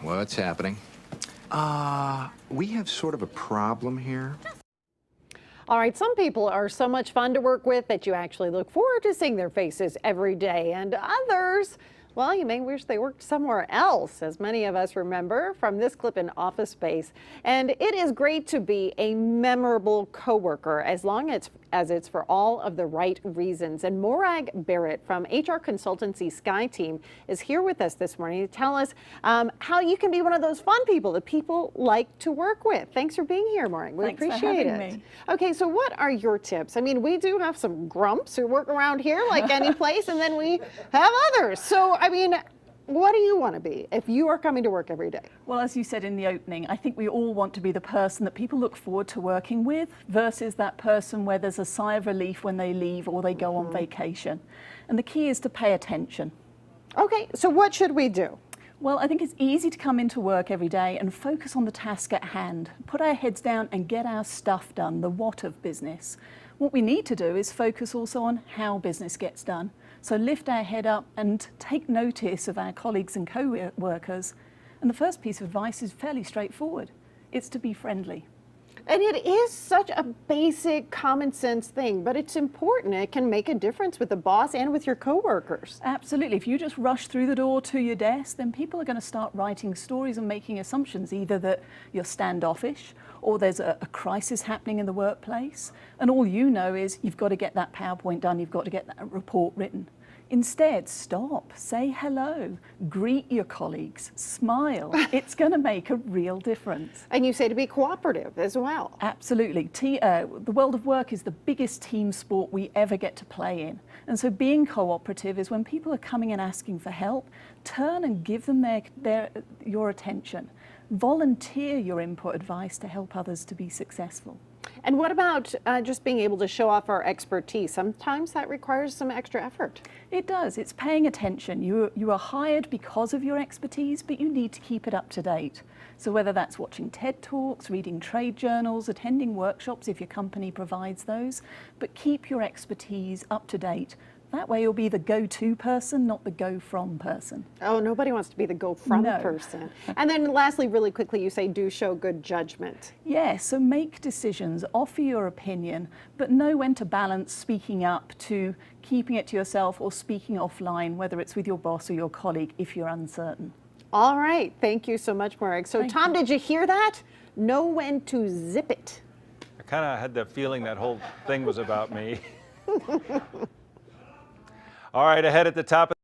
What's happening? We have sort of a problem here. All right, some people are so much fun to work with that you actually look forward to seeing their faces every day. And others, well, you may wish they worked somewhere else, as many of us remember from this clip in Office Space. And it is great to be a memorable coworker as long as it's for all of the right reasons. And Morag Barrett from HR consultancy Sky Team is here with us this morning to tell us how you can be one of those fun people that people like to work with. Thanks for being here, Morag. We appreciate it. Me. Okay, so what are your tips? I mean, we do have some grumps who work around here like any place, and then we have others. So, I mean, what do you want to be if you are coming to work every day? Well, as you said in the opening, I think we all want to be the person that people look forward to working with versus that person where there's a sigh of relief when they leave or they go on vacation. And the key is to pay attention. Okay, so what should we do? Well, I think it's easy to come into work every day and focus on the task at hand, put our heads down and get our stuff done, the what of business. What we need to do is focus also on how business gets done. So lift our head up and take notice of our colleagues and co-workers. And the first piece of advice is fairly straightforward. It's to be friendly. And it is such a basic common sense thing, but it's important. It can make a difference with the boss and with your coworkers. Absolutely. If you just rush through the door to your desk, then people are going to start writing stories and making assumptions, either that you're standoffish or there's a crisis happening in the workplace. And all you know is you've got to get that PowerPoint done, you've got to get that report written. Instead, stop, say hello, greet your colleagues, smile. It's going to make a real difference. And you say to be cooperative as well. Absolutely. The world of work is the biggest team sport we ever get to play in. And so being cooperative is when people are coming and asking for help, turn and give them your attention. Volunteer your input advice to help others to be successful. And what about just being able to show off our expertise? Sometimes that requires some extra effort. It does. It's paying attention. You are hired because of your expertise, but you need to keep it up to date. So whether that's watching TED Talks, reading trade journals, attending workshops if your company provides those, but keep your expertise up to date. That way you'll be the go-to person, not the go-from person. Oh, nobody wants to be the go-from person. And then lastly, really quickly, you say do show good judgment. Yes, so make decisions, offer your opinion, but know when to balance speaking up to keeping it to yourself or speaking offline, whether it's with your boss or your colleague, if you're uncertain. All right, thank you so much, Morag. So Tom, did you hear that? Know when to zip it. I kind of had the feeling that whole thing was about me. All right, ahead at the top of